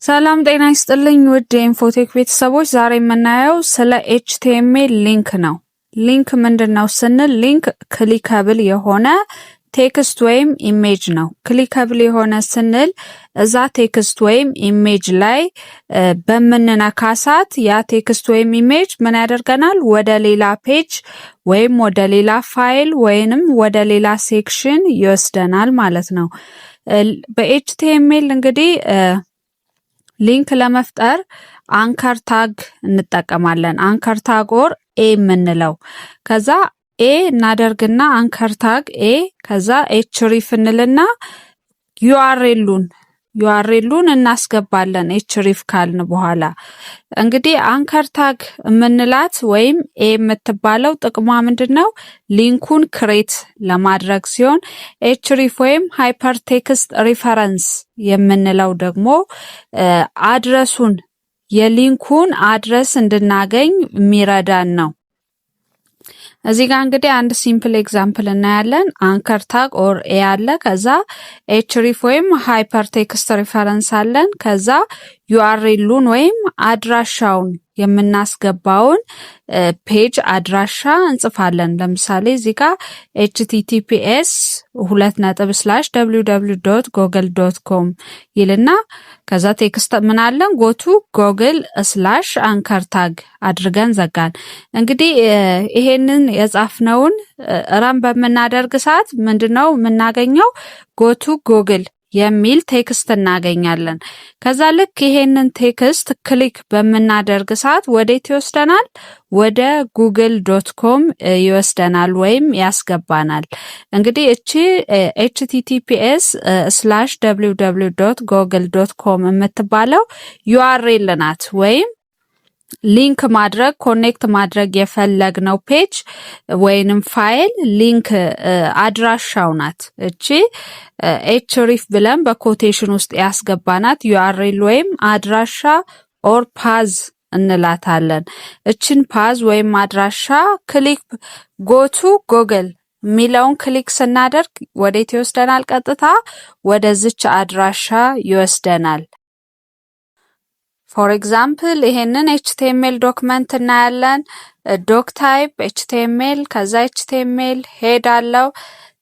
ሰላም ጤና ይስጥልኝ ውድ የኢንፎቴክ ቤተሰቦች፣ ዛሬ የምናየው ስለ ኤችቲኤምኤል ሊንክ ነው። ሊንክ ምንድነው ስንል ሊንክ ክሊከብል የሆነ ቴክስት ወይም ኢሜጅ ነው። ክሊከብል የሆነ ስንል እዛ ቴክስት ወይም ኢሜጅ ላይ በምንነካ ሰዓት ያ ቴክስት ወይም ኢሜጅ ምን ያደርገናል? ወደ ሌላ ፔጅ ወይም ወደ ሌላ ፋይል ወይንም ወደ ሌላ ሴክሽን ይወስደናል ማለት ነው። በኤችቲኤምኤል እንግዲህ ሊንክ ለመፍጠር አንከር ታግ እንጠቀማለን። አንከር ታግ ኦር ኤ የምንለው ከዛ ኤ እናደርግና አንከር ታግ ኤ ከዛ ኤችሪፍ እንልና ዩአርኤሉን እናስገባለን። ኤችሪፍ ካልን በኋላ እንግዲህ አንከር ታግ የምንላት ወይም ኤ የምትባለው ጥቅሟ ምንድነው? ሊንኩን ክሬት ለማድረግ ሲሆን ኤችሪፍ ወይም ሃይፐርቴክስት ሪፈረንስ የምንለው ደግሞ አድረሱን የሊንኩን አድረስ እንድናገኝ የሚረዳን ነው። እዚህ ጋር እንግዲህ አንድ ሲምፕል ኤግዛምፕል እናያለን። አንከር ታግ ኦር ኤ አለ፣ ከዛ ኤችሪፍ ወይም ሃይፐርቴክስት ሪፈረንስ አለን፣ ከዛ ዩአርኤሉን ወይም አድራሻውን የምናስገባውን ፔጅ አድራሻ እንጽፋለን። ለምሳሌ እዚህ ጋር https://www.google.com ይልና ከዛ ቴክስት ምን አለን? ጎቱ google/አንከር ታግ አድርገን ዘጋን። እንግዲህ ይሄንን የጻፍነውን ረን በምናደርግ ሰዓት ምንድነው የምናገኘው? ጎቱ google የሚል ቴክስት እናገኛለን። ከዛ ልክ ይሄንን ቴክስት ክሊክ በምናደርግ ሰዓት ወዴት ይወስደናል? ወደ google.com ይወስደናል ወይም ያስገባናል። እንግዲህ እቺ https://www.google.com የምትባለው ዩአርኤል ናት ወይም ሊንክ ማድረግ ኮኔክት ማድረግ የፈለግነው ፔጅ ወይንም ፋይል ሊንክ አድራሻው ናት። እቺ ኤችሪፍ ብለን በኮቴሽን ውስጥ ያስገባናት ዩአርኤል ወይም አድራሻ ኦር ፓዝ እንላታለን። እችን ፓዝ ወይም አድራሻ ክሊክ ጎቱ ጎግል ሚለውን ክሊክ ስናደርግ ወዴት ይወስደናል? ቀጥታ ወደዚች አድራሻ ይወስደናል። ፎር ኤግዛምፕል ይሄንን ኤችቲኤምኤል ዶክመንት እናያለን። ዶክ ታይፕ ኤችቲኤምኤል ከዛ ኤችቲኤምኤል ሄድ አለው።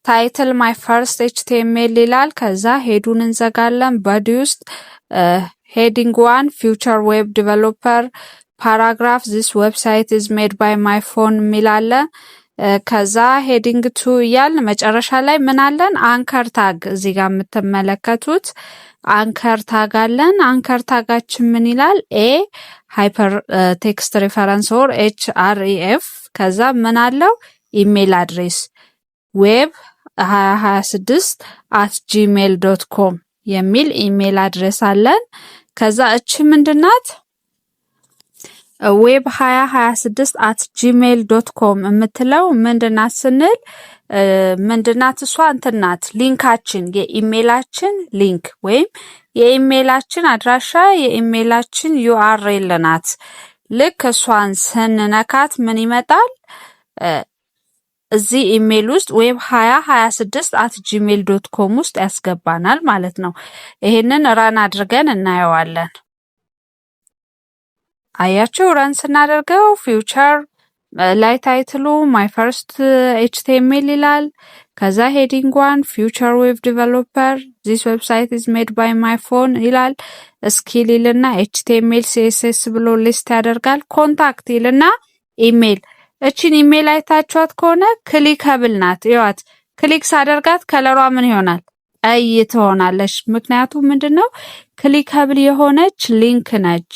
ታይትል ማይ ፈርስት ኤችቲኤምኤል ይላል። ከዛ ሄዱን እንዘጋለን። ቦዲ ውስጥ ሄዲንግ 1 ፊውቸር ዌብ ዲቨሎፐር ፓራግራፍ ዚስ ዌብሳይት ኢዝ ሜድ ባይ ማይ ፎን ሚላለ። ከዛ ሄዲንግ 2 እያልን መጨረሻ ላይ ምን አለን? አንከር ታግ እዚህ ጋር የምትመለከቱት አንከር ታግ አለን። አንከር ታጋችን ምን ይላል? ኤ ሃይፐር ቴክስት ሪፈረንስ ኦር ኤችአርኢኤፍ ከዛ ምን አለው? ኢሜል አድሬስ ዌብ 2026@gmail.com የሚል ኢሜል አድሬስ አለን። ከዛ እቺ ምንድናት? ዌብ 2026@gmail.com የምትለው ምንድናት ስንል ምንድናት? እሷ እንትናት ሊንካችን የኢሜላችን ሊንክ ወይም የኢሜላችን አድራሻ የኢሜላችን ዩአርኤል ናት። ልክ እሷን ስንነካት ምን ይመጣል? እዚህ ኢሜል ውስጥ ዌብ 2026@gmail.com ውስጥ ያስገባናል ማለት ነው። ይሄንን ራን አድርገን እናየዋለን። አያችሁ ራን ስናደርገው ፊውቸር ላይ ታይትሉ ማይ ፈርስት ኤችቲኤምኤል ይላል። ከዛ ሄዲንግ 1 ፊውቸር ዌብ ዲቨሎፐር ዚስ ዌብሳይት ኢዝ ሜድ ባይ ማይ ፎን ይላል። ስኪል ይልና ኤችቲኤምኤል ሲኤስኤስ ብሎ ሊስት ያደርጋል። ኮንታክት ይልና ኢሜል። እቺን ኢሜል አይታችኋት ከሆነ ክሊከብል ናት። ይዋት ክሊክ ሳደርጋት ከለሯ ምን ይሆናል? ቀይ ትሆናለች። ምክንያቱም ምንድነው? ክሊከብል የሆነች ሊንክ ነች።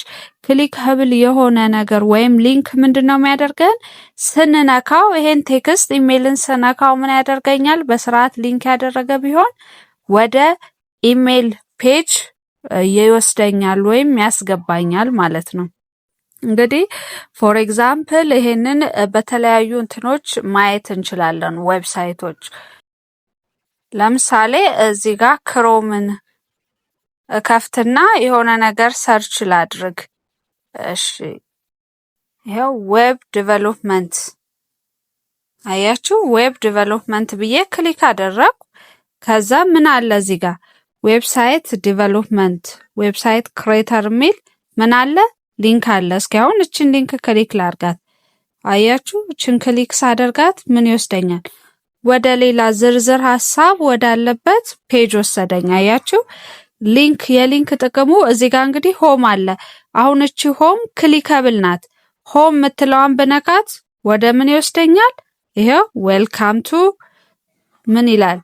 ክሊከብል የሆነ ነገር ወይም ሊንክ ምንድነው የሚያደርገን? ስንነካው ይሄን ቴክስት ኢሜልን ስነካው ምን ያደርገኛል? በስርዓት ሊንክ ያደረገ ቢሆን ወደ ኢሜል ፔጅ ይወስደኛል ወይም ያስገባኛል ማለት ነው። እንግዲህ ፎር ኤግዛምፕል ይሄንን በተለያዩ እንትኖች ማየት እንችላለን። ዌብሳይቶች ለምሳሌ እዚህ ጋር ክሮምን ከፍትና የሆነ ነገር ሰርች ላድርግ። እሺ ይሄው ዌብ ዲቨሎፕመንት አያችሁ፣ ዌብ ዲቨሎፕመንት ብዬ ክሊክ አደረኩ። ከዛ ምን አለ እዚህ ጋር ዌብሳይት ዲቨሎፕመንት ዌብሳይት ክሬተር የሚል ምን አለ ሊንክ አለ። እስኪ አሁን እችን ሊንክ ክሊክ ላርጋት። አያችሁ እችን ክሊክ ሳደርጋት ምን ይወስደኛል? ወደ ሌላ ዝርዝር ሐሳብ ወዳለበት ፔጅ ወሰደኝ። አያችሁ ሊንክ የሊንክ ጥቅሙ እዚህ ጋር እንግዲህ ሆም አለ። አሁን እቺ ሆም ክሊከብል ናት። ሆም ምትለዋን ብነካት ወደ ምን ይወስደኛል? ይሄው ዌልካም ቱ ምን ይላል?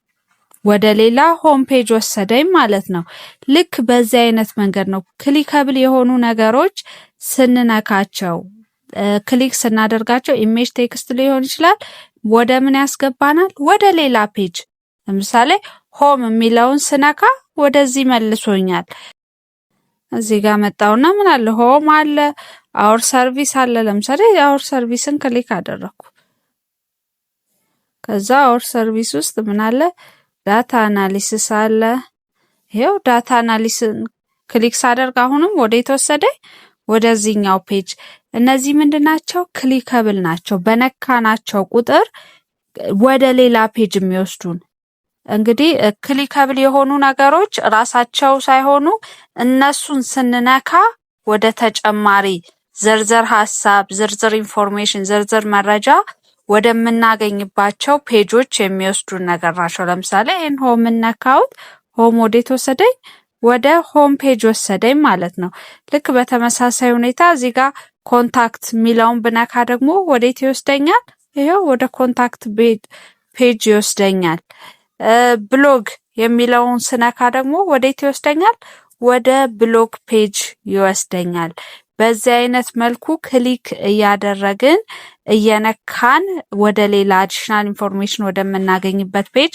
ወደ ሌላ ሆም ፔጅ ወሰደኝ ማለት ነው። ልክ በዚህ አይነት መንገድ ነው ክሊከብል የሆኑ ነገሮች ስንነካቸው ክሊክ ስናደርጋቸው ኢሜጅ ቴክስት ሊሆን ይችላል ወደ ምን ያስገባናል? ወደ ሌላ ፔጅ። ለምሳሌ ሆም የሚለውን ስነካ ወደዚህ መልሶኛል። እዚህ ጋር መጣውና ምን አለ ሆም አለ፣ አወር ሰርቪስ አለ። ለምሳሌ አወር ሰርቪስን ክሊክ አደረኩ። ከዛ አወር ሰርቪስ ውስጥ ምን አለ? ዳታ አናሊሲስ አለ። ይሄው ዳታ አናሊሲስን ክሊክ ሳደርግ አሁንም ወደ የተወሰደኝ ወደዚህኛው ፔጅ። እነዚህ ምንድናቸው? ክሊከብል ናቸው። በነካናቸው ቁጥር ወደ ሌላ ፔጅ የሚወስዱን። እንግዲህ ክሊከብል የሆኑ ነገሮች ራሳቸው ሳይሆኑ እነሱን ስንነካ ወደ ተጨማሪ ዝርዝር ሐሳብ፣ ዝርዝር ኢንፎርሜሽን፣ ዝርዝር መረጃ ወደምናገኝባቸው ፔጆች የሚወስዱን ነገር ናቸው። ለምሳሌ ይሄን ሆም ነካውት፣ ሆም ወዴት ወሰደኝ? ወደ ሆም ፔጅ ወሰደኝ ማለት ነው። ልክ በተመሳሳይ ሁኔታ እዚህ ጋር ኮንታክት ሚለውን ብነካ ደግሞ ወዴት ይወስደኛል? ይሄው ወደ ኮንታክት ፔጅ ይወስደኛል። ብሎግ የሚለውን ስነካ ደግሞ ወዴት ይወስደኛል? ወደ ብሎግ ፔጅ ይወስደኛል። በዚህ አይነት መልኩ ክሊክ እያደረግን እየነካን ወደ ሌላ አዲሽናል ኢንፎርሜሽን ወደምናገኝበት ፔጅ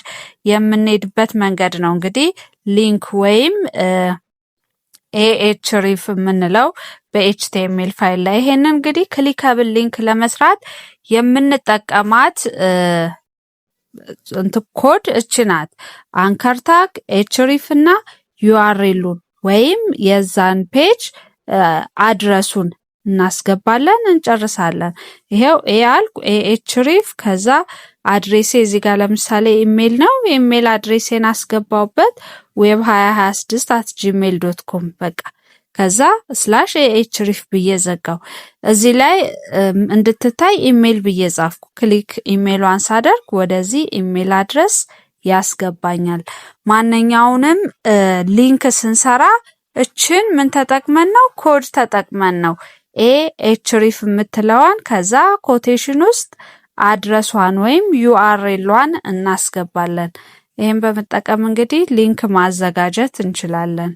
የምንሄድበት መንገድ ነው። እንግዲህ ሊንክ ወይም ኤኤችሪፍ የምንለው በኤችቲኤምኤል ፋይል ላይ ይሄንን እንግዲህ ክሊከብል ሊንክ ለመስራት የምንጠቀማት ኮድ እች ናት። አንከር ታግ፣ ኤችሪፍ እና ዩአርኤሉን ወይም የዛን ፔጅ አድረሱን እናስገባለን፣ እንጨርሳለን። ይሄው ኤአልኩ ኤኤችሪፍ ከዛ አድሬሴ እዚህ ጋር ለምሳሌ ኢሜል ነው። ኢሜል አድሬሴን አስገባውበት web2026@gmail.com በቃ ከዛ /ኤኤችሪፍ ብዬ ዘጋው። እዚህ ላይ እንድትታይ ኢሜል ብዬ ጻፍኩ። ክሊክ ኢሜሏን ሳደርግ ወደዚህ ኢሜል አድረስ ያስገባኛል። ማንኛውንም ሊንክ ስንሰራ እችን ምን ተጠቅመን ነው? ኮድ ተጠቅመን ነው። ኤኤችሪፍ የምትለዋን ከዛ ኮቴሽን ውስጥ አድረሷን ወይም ዩአርኤሏን እናስገባለን። ይህን በመጠቀም እንግዲህ ሊንክ ማዘጋጀት እንችላለን።